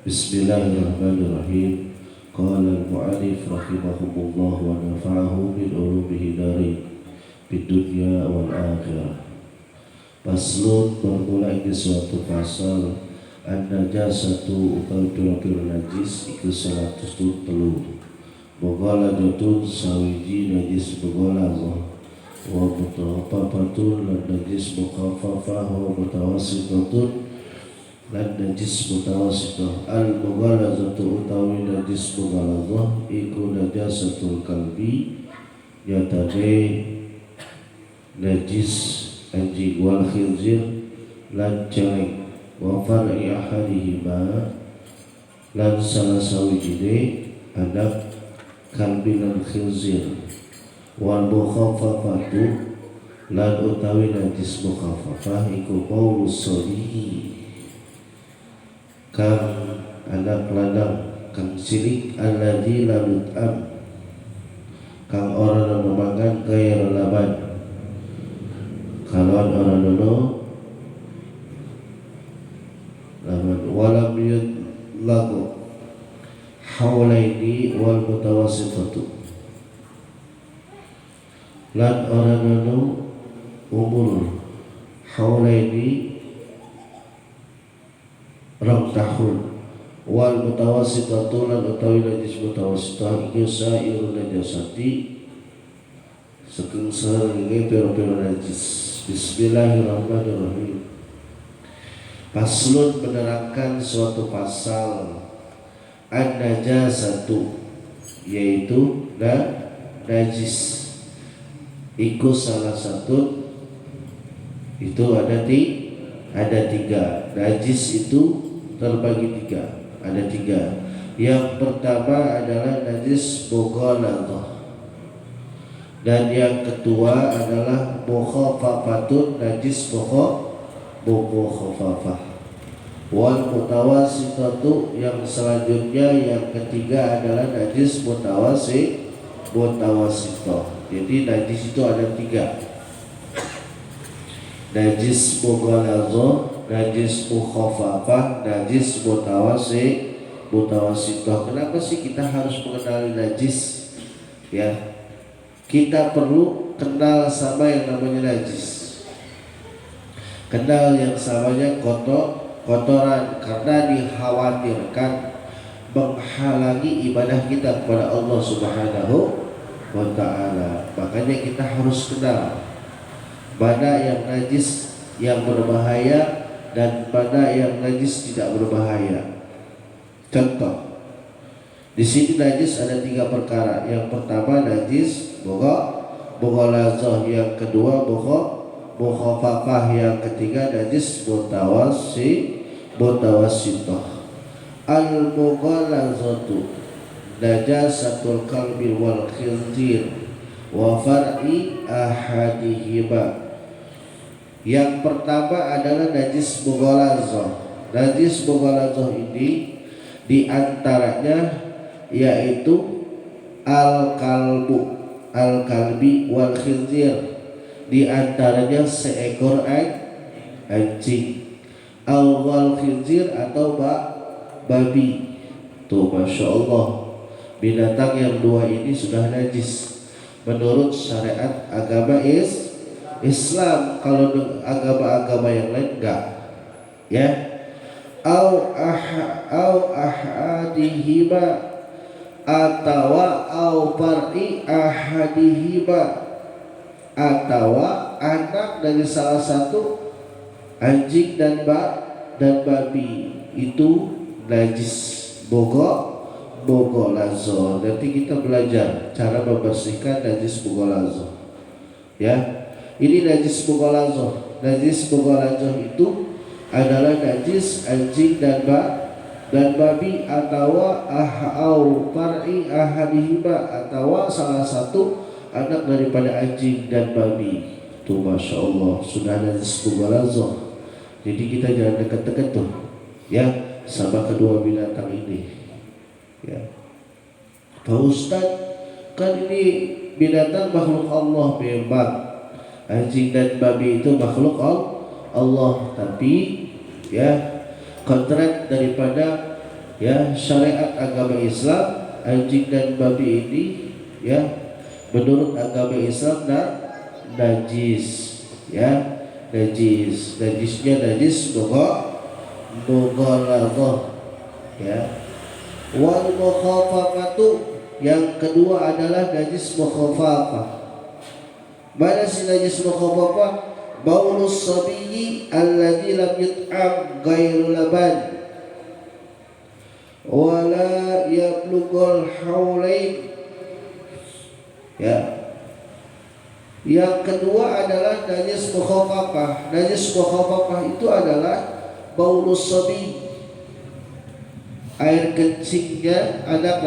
Bismillahirrahmanirrahim. Qala al-mu'allif rahimahumullah wa nafa'ahu bil ulumihi darin fid dunya wal akhirah. Paslun bermula di suatu pasal an-najasatu utawi pira-pira najis iku 103. Bogola jatun sawiji najis bogola Allah wa mutawafatun lan najis mukhafafah wa mutawassitun lan najis mutawasitah. Al-mughalazatu utawi najis mughalazah iku najasatul kalbi yatane najis anjing wal khinzir lan celeng wa far'i ahadihima lan salah sawijine anak kalbi lan khinzir wal mukhafafatu lan utawi najis mukhafafah iku paulus sodihi kang anak lanang kang silik alladzi lam yut'am kang ora namakan kaya laban kalon ora nono laban walam yutlaku haulaini wal mutawassitatu lan ora nono umur haulaini rong tahun wal mutawassitatu lan utawi najis mutawassitah iku sairun najasati saking sarenge pira-pira najis. Bismillahirrahmanirrahim. Paslun menerangkan suatu pasal an-najasatu yaitu najis iku salah satu itu ada tiga. Najis itu terbagi ada tiga. Yang pertama adalah najis mughaladzah dan yang kedua adalah mukhafafatun najis mukhafafah wal mutawassitatu yang selanjutnya yang ketiga adalah najis mutawassitah. Jadi najis itu ada tiga: najis mughaladzah, najis mukhafafah, najis mutawassitah. Kenapa sih kita harus mengenali najis? Ya, kita perlu kenal sama yang namanya najis. Kenal yang samanya kotoran karena dikhawatirkan menghalangi ibadah kita kepada Allah Subhanahu wa ta'ala. Makanya kita harus kenal mana yang najis yang berbahaya dan mana yang najis tidak berbahaya. Contoh, di sini najis ada tiga perkara. Yang pertama najis mughaladzah, yang kedua mukhafafah, yang ketiga najis mutawassitah. Al-mughaladzatu najasatul qalbi wal khinzir wa far'i ahadihima. Yang pertama adalah najis mughaladzah. Najis mughaladzah ini diantaranya yaitu al-kalbi wal khinzir, diantaranya seekor anjing, wal khinzir atau babi. Tuh, Masya Allah, binatang yang dua ini sudah najis menurut syariat agama Islam. Kalau agama-agama yang lain enggak, ya. Au ahadihima atawa au far'i ahadihima, atawa anak dari salah satu anjing dan babi itu najis mughaladzah. Nanti kita belajar cara membersihkan najis mughaladzah, ya. Ini najis mughaladzah. Najis mughaladzah itu adalah najis anjing dan babi atawa au far'i ahadihima, atawa salah satu anak daripada anjing dan babi. Tuh, Masya Allah, sudah najis mughaladzah. Jadi kita jangan dekat-dekat tuh, ya, sama kedua binatang ini, ya. Pak Ustaz, kan ini binatang makhluk Allah. Memang anjing dan babi itu makhluk Allah, tapi ya kontrak daripada ya syariat agama Islam, anjing dan babi ini ya menurut agama Islam najis, ya najisnya najis mughaladhah, ya. Wal mukhafafatu, yang kedua adalah najis mukhafafah. Mana si najis mukhafafah? Baulus sabiyyi alladzi lam yut'am ghairu laban wala yablughul haulain, ya. Yang kedua adalah najis mukhafafah. Najis mukhafafah itu adalah baulus sabi, air kencingnya anak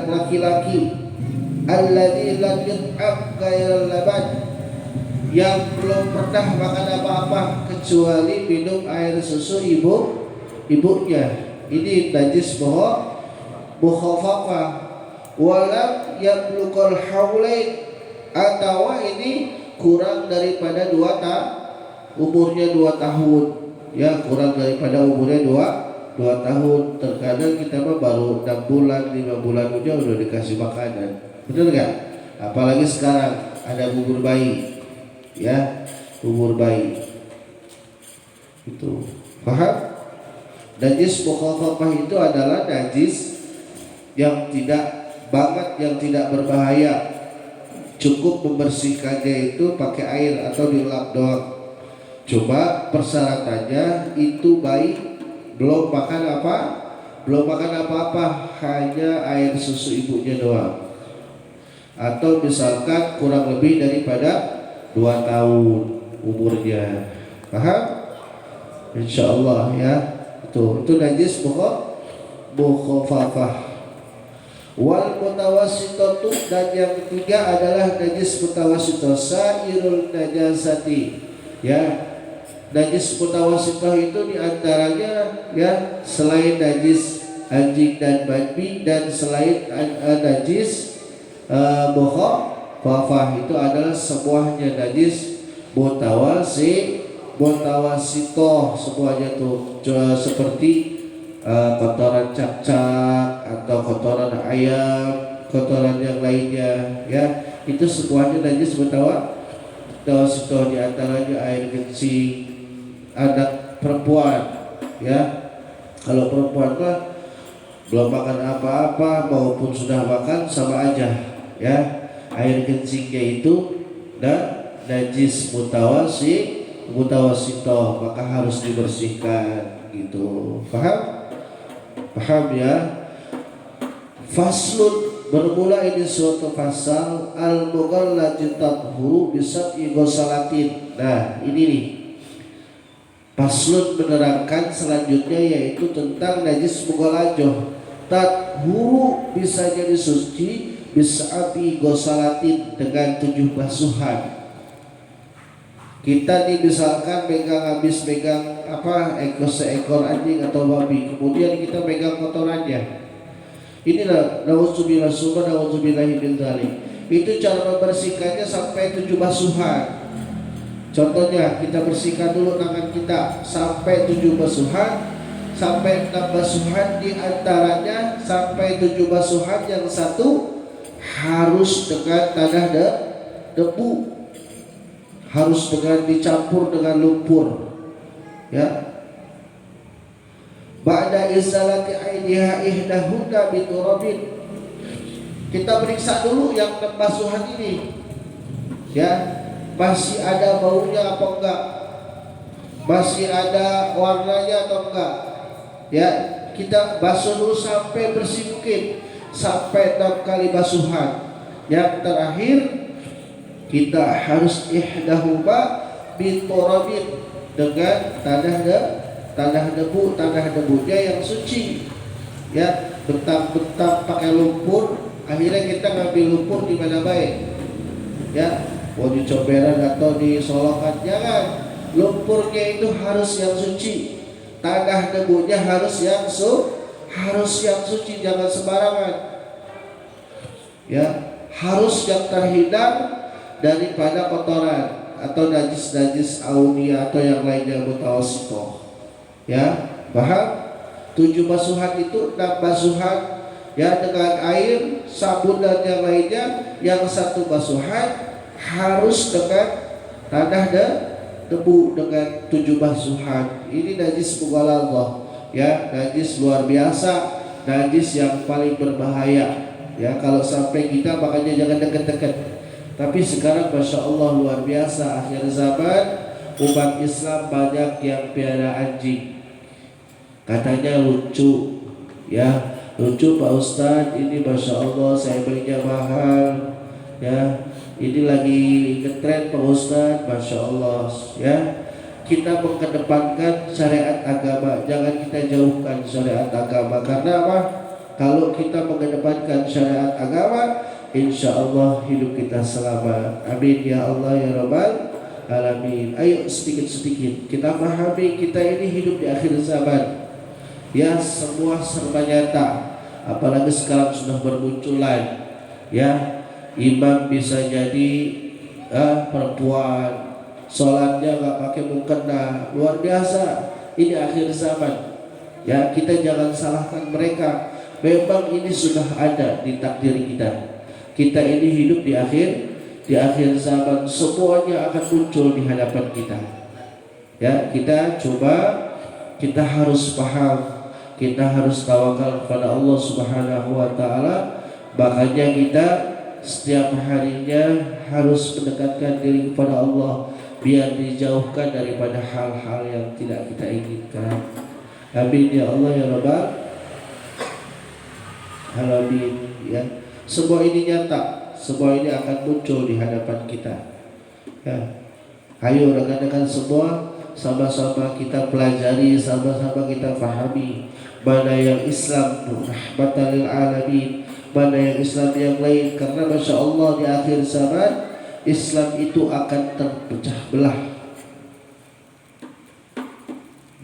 laki-laki, alladzi lam yut'am ghairal laban, yang belum pernah makan apa-apa kecuali minum air susu ibunya. Ini najis mukhafafah. Walam yablughul haulain, atau ini kurang daripada umurnya 2 tahun, ya, kurang daripada umurnya 2 tahun. Terkadang kita mah baru 6 bulan 5 bulan aja udah dikasih makanan, betul nggak? Apalagi sekarang ada bubur bayi, ya, bubur bayi itu, paham? Najis mukhafafah itu adalah najis yang tidak berbahaya, cukup membersihkannya itu pakai air atau dilap doang. Cuma persyaratannya itu bayi belum makan apa-apa, hanya air susu ibunya doang, atau misalkan kurang lebih daripada 2 tahun umurnya, paham? Insyaallah, ya. Itu najis mukhafafah. Wal mutawassitatu, dan yang ketiga adalah najis mutawassithah, sairul najasati, ya. Najis mutawassithah itu diantaranya, ya, selain najis anjing dan babi dan selain najis mukhafafah itu adalah semuanya najis mutawassithah, semuanya tuh seperti kotoran cacak atau kotoran ayam, kotoran yang lainnya, ya, itu semuanya najis mutawassithah. Di antaranya air kencing anak perempuan, ya. Kalau perempuan mah belum makan apa-apa maupun sudah makan sama aja, ya. Air kencingnya itu najis mutawassithah, maka harus dibersihkan, gitu. Paham, ya? Faslun, bermula ini suatu pasal, al-mughallati tathuru bisab'i ghusalatin. Nah, ini nih. Faslun menerangkan selanjutnya, yaitu tentang najis mughalladhah. Tathuru bisa jadi suci bisab'i ghusalatin, dengan 7 basuhan. Kita nih misalkan habis megang seekor anjing atau babi, kemudian kita megang kotorannya. Inilah nauzubillah min dzalik. Itu cara membersihkannya sampai 7 basuhan. Contohnya, kita bersihkan dulu tangan kita sampai 7 basuhan, sampai 6 basuhan, di antaranya sampai 7 basuhan yang satu harus dengan tanah debu, harus dengan dicampur dengan lumpur, ya. Ba'da izalati aidiha ihdahunna biturabin, kita periksa dulu yang 6 basuhan ini, ya, masih ada baunya apa enggak, masih ada warnanya atau enggak, ya. Kita basuh dulu sampai bersih mungkin, sampai 6 kali basuhan. Yang terakhir kita harus ihdahuma biturabin, dengan tanah debunya yang suci, ya. Bentam pakai lumpur, akhirnya kita ngambil lumpur di mana baik, ya, mau di comberan atau di solokan, jangan. Lumpurnya itu harus yang suci, tanah debunya harus yang suci, jangan sembarangan, ya. Harus yang terhindar daripada kotoran atau najis aunia atau yang lainnya mutawassithah, ya. Paham? 7 basuhan itu 6 basuhan ya dengan air, sabun dan yang lainnya. Yang 1 basuhan harus dengan tanah dan debu dengan 7 basuhan. Ini najis mughalladhah ya, najis luar biasa, najis yang paling berbahaya ya. Kalau sampai kita, makanya jangan dekat-dekat. Tapi sekarang Masya Allah luar biasa, akhir zaman umat Islam banyak yang piara anjing. Katanya lucu ya, lucu Pak Ustadz, ini Masya Allah saya belinya mahal ya, ini lagi ngetren Pak Ustadz, Masya Allah ya. Kita mengedepankan syariat agama, jangan kita jauhkan syariat agama. Karena apa? Kalau kita mengedepankan syariat agama, insya Allah hidup kita selamat. Amin ya Allah ya Rabbal Alamin. Ayo sedikit-sedikit kita pahami, kita ini hidup di akhir zaman ya, semua serba nyata. Apalagi sekarang sudah bermunculan ya, imam bisa jadi perempuan, sholatnya nggak pakai mukena, luar biasa. Ini akhir zaman ya, kita jangan salahkan mereka. Memang ini sudah ada di takdir kita. Kita ini hidup di akhir zaman, semuanya akan muncul di hadapan kita ya. Kita coba, kita harus paham, kita harus tawakal kepada Allah Subhanahu wa taala. Makanya kita setiap harinya harus mendekatkan diri kepada Allah biar dijauhkan daripada hal-hal yang tidak kita inginkan. Amin ya Allah ya Rabbal Alamin ya. Semua ini nyata, semua ini akan muncul di hadapan kita ya. Ayo rekan-rekan semua, sama-sama kita pelajari, sama-sama kita pahami mana yang Islam rahmatan lil alamin, mana yang Islam yang lain. Karena Masya Allah di akhir zaman Islam itu akan terpecah belah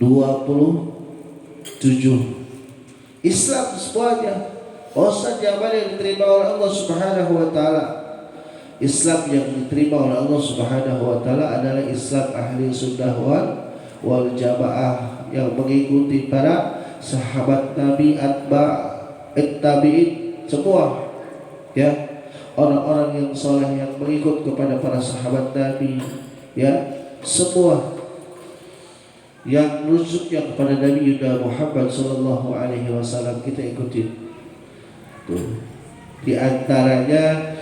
27 Islam semuanya. Ustaz, yang mana yang diterima oleh Allah Subhanahu wa taala? Islam yang diterima oleh Allah Subhanahu wa taala adalah Islam ahli sunnah wal jamaah, yang mengikuti para sahabat Nabi, tabi'in semua ya, orang-orang yang soleh yang mengikut kepada para sahabat Nabi ya, semua yang rujuknya kepada Nabi Muhammad sallallahu alaihi wasallam kita ikutin. Tuh. Di antaranya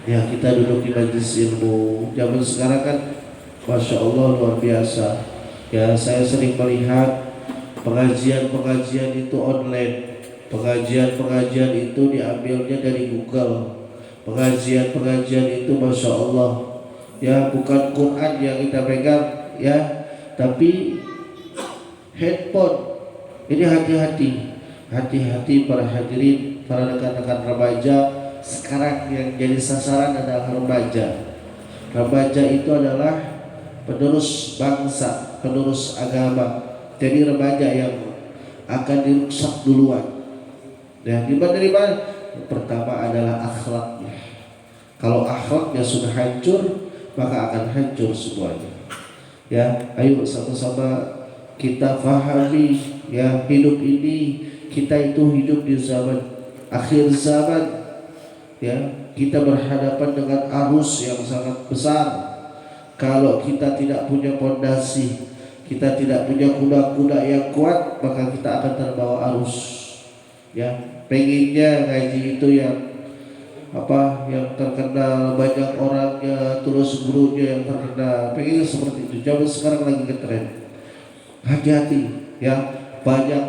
ya, kita duduk di majelis ilmu. Zaman sekarang kan Masya Allah luar biasa ya. Saya sering melihat pengajian-pengajian itu online, pengajian-pengajian itu diambilnya dari Google. Pengajian-pengajian itu Masya Allah ya, bukan Quran yang kita pegang ya, tapi handphone. Ini hati-hati para hadirin, para rekan-rekan remaja. Sekarang yang jadi sasaran adalah remaja. Remaja itu adalah penerus bangsa, penerus agama. Jadi remaja yang akan dirusak duluan ya. Dari mana? Pertama adalah akhlaknya. Kalau akhlaknya sudah hancur, maka akan hancur semuanya ya. Ayo sama-sama kita fahami ya, hidup ini kita itu hidup di zaman akhir zaman ya. Kita berhadapan dengan arus yang sangat besar. Kalau kita tidak punya pondasi, kita tidak punya kuda-kuda yang kuat, maka kita akan terbawa arus ya. Pengennya ngaji itu yang yang terkenal, banyak orangnya, terus gurunya yang terkenal, pengennya seperti itu. Zaman sekarang lagi ngetren. Hati-hati ya, banyak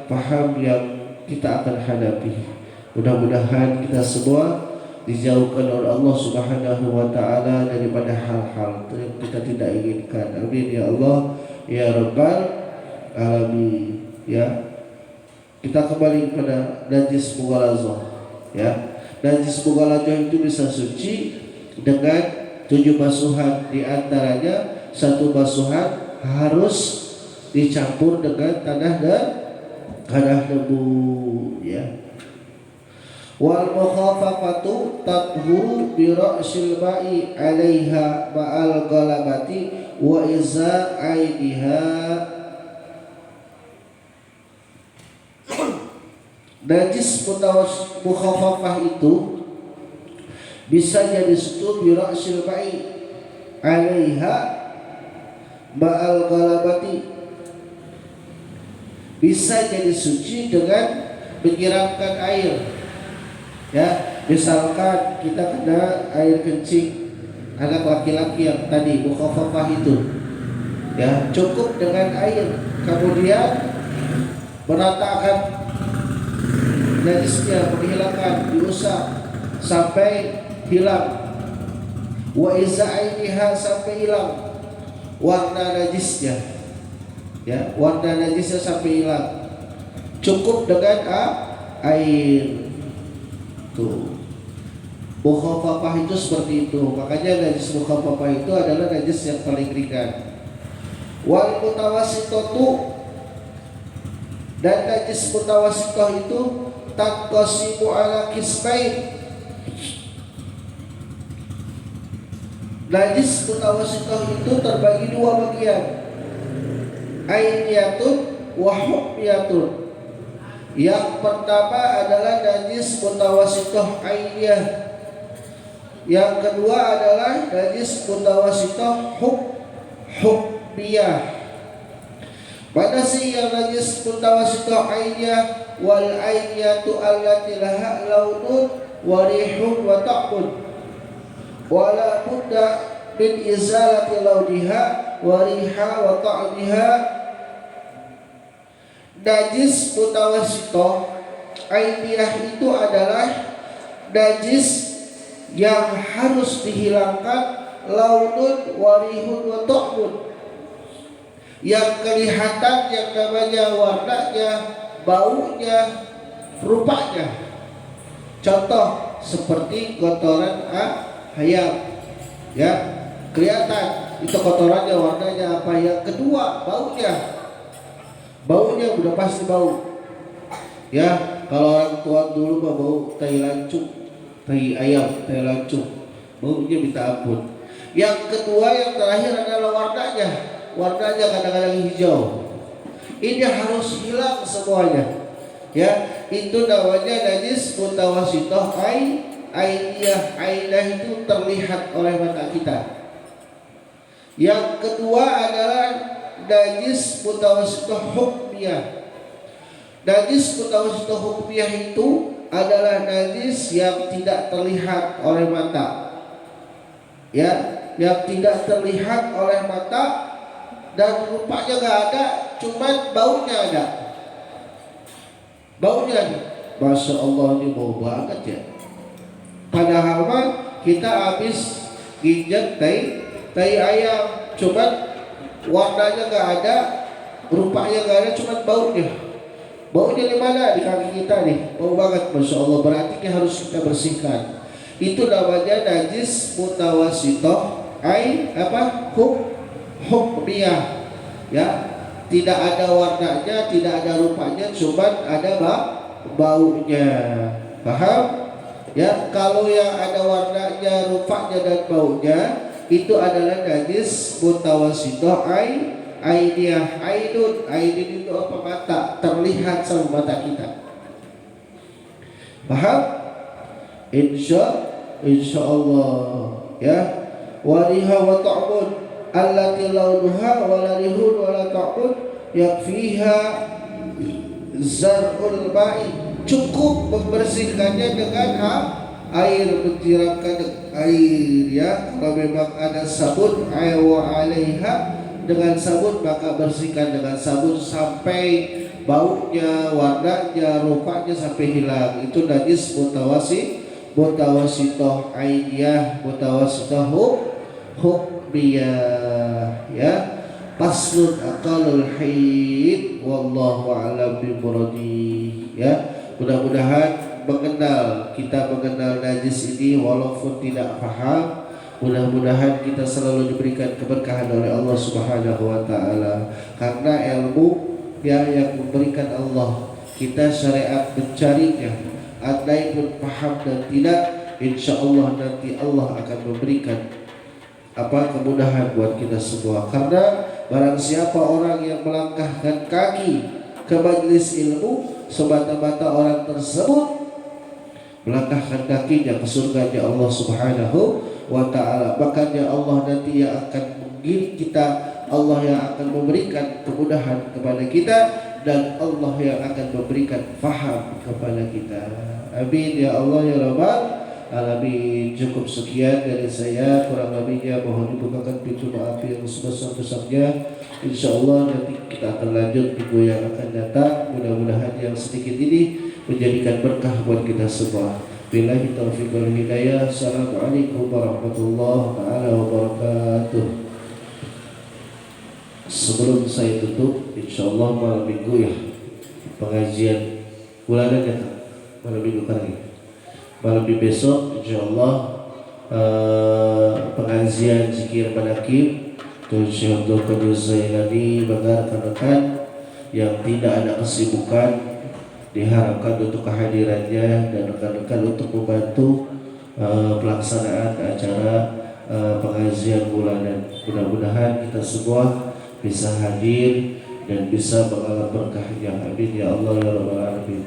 paham yang kita akan hadapi. Mudah-mudahan kita semua dijauhkan oleh Allah Subhanahu wa taala daripada hal-hal yang kita tidak inginkan. Amin ya Allah ya Rabbal Alamin ya. Kita kembali kepada najis mughaladzah ya. Najis mughaladzah itu bisa suci dengan 7 basuhan. Di antaranya 1 basuhan harus dicampur dengan tanah debu ya. Wal mukhafafatu tathuru bi ra'sil ma'i 'alaiha ma'al ghalabati wa iza aidiha. Wal mukhafafatu tathuru bi ra'sil ma'i 'alaiha ma'al ghalabati wa iza aidiha. Wal mukhafafatu tathuru bi ra'sil ma'i 'alaiha ma'al ghalabati wa iza aidiha. Wal mukhafafatu tathuru bi ra'sil ma'i 'alaiha ma'al ghalabati wa iza aidiha. Wa iza aidiha. Najis mukhaffafah itu bisa jadi suci bi ra'sil ma'i 'alaiha ma'al ghalabati, bisa jadi suci dengan menyiramkan air. Ya, misalkan kita kena air kencing anak laki-laki yang tadi mukhaffafah itu, ya cukup dengan air, kemudian meratakan najisnya, menghilangkan, diusap sampai hilang, wa iza'iniha sampai hilang warna najisnya, ya warna najisnya sampai hilang, cukup dengan air. Tuh, mukhaffafah itu seperti itu. Makanya najis mukhaffafah itu adalah najis yang paling ringan. Wal mutawassitatu, dan najis mutawassithah itu tanqasimu ala qismain. Najis mutawassithah itu terbagi dua bagian, ainiyatun wa hukmiyatun. Yang pertama adalah najis mutawassithah ainiyah, yang kedua adalah najis mutawassithah hukmiyah. Pada si yang najis mutawassithah ainiyah, wal ainiyatu allati laha launun wa rihun wa ta'mun, wa la budda min izalati launiha wa riha wa ta'miha. Najis mutawassithah ainiyah itu adalah najis yang harus dihilangkan launun warihun wa ta'mun, yang kelihatan yang namanya warnanya, baunya, rupanya. Contoh seperti kotoran ayam, ya kelihatan itu kotorannya, warnanya apa. Yang kedua baunya udah pasti bau, ya kalau orang tua dulu mah bau tai lancung, tai ayam, tai lancung, baunya minta ampun. Yang kedua, yang terakhir adalah warnanya kadang-kadang hijau. Ini harus hilang semuanya, ya itu namanya najis mutawassithah ainiyah. Ainiyah itu terlihat oleh mata kita. Yang kedua adalah najis mutawassithah hukmiyah. Najis mutawassithah hukmiyah itu adalah najis yang tidak terlihat oleh mata, ya yang tidak terlihat oleh mata dan rupanya nggak ada, cuman baunya ada. Baunya nih, masya Allah, ini bau banget ya. Padahal mah kita habis ginjak tai ayam, cuman warnanya nggak ada, rupanya nggak ada, cuman baunya. Baunya di mana? Di kaki kita nih, bau banget, masya Allah. Berarti ini harus kita bersihkan. Itu namanya najis mutawassithah hukmiyah, ya tidak ada warnanya, tidak ada rupanya, cuman ada baunya. Paham? Ya, kalau yang ada warnanya, rupanya dan baunya itu adalah najis mutawassithah ainiyah. Aidin itu apa? Mata, terlihat sama mata kita. Paham? Insya Allah, ya. Wariha wa ta'mun allati launuha wa la rihun wa la ta'mun yakfiha zar'ul ma'i. Cukup membersihkannya dengan air, menyiramkan air, ya. Kalau memang ada sabun, wa 'alaiha, dengan sabun maka bersihkan dengan sabun sampai baunya, warnanya, rupanya sampai hilang. Itu najis mutawassithah ainiyah, mutawassithah hukmiyah, ya. Faslun aqalul haid wallahu a'lam bimuradi, ya. Mudah-mudahan kita mengenal najis ini walaupun tidak paham. Mudah-mudahan kita selalu diberikan keberkahan oleh Allah Subhanahu wa taala, karena ilmu yang memberikan Allah. Kita syariat mencarinya, andai pun paham dan tidak, insya Allah nanti Allah akan memberikan kemudahan buat kita semua. Karena barang siapa orang yang melangkahkan kaki ke majelis ilmu, semata-mata orang tersebut melangkahkan kakinya ke surganya Allah Subhanahu wa ta'ala. Makanya Allah nanti yang akan mengirim kita, Allah yang akan memberikan kemudahan kepada kita, dan Allah yang akan memberikan faham kepada kita. Amin ya Allah ya Rabbal alamin. Cukup sekian dari saya, kurang lebihnya mohon dibukakan pintu maaf yang sebesar-besarnya. InsyaAllah nanti kita akan lanjut minggu yang akan datang. Mudah-mudahan yang sedikit ini menjadikan berkah buat kita semua. Billahi taufiq wal hidayah. Assalamualaikum warahmatullahi taala wabarakatuh. Sebelum saya tutup, insyaallah malam minggu ya pengajian bulanan ya, malam minggu kali. Malam minggu besok insyaallah pengajian zikir manakim Syekh Abdul Qadir Zailani Bangar rekan-rekan yang tidak ada kesibukan diharapkan untuk kehadirannya dan rekan-rekan untuk membantu pelaksanaan acara pengajian bulanan. Mudah-mudahan kita semua bisa hadir dan bisa mengalami berkahnya. Amin ya Allah ya Rabbal alamin.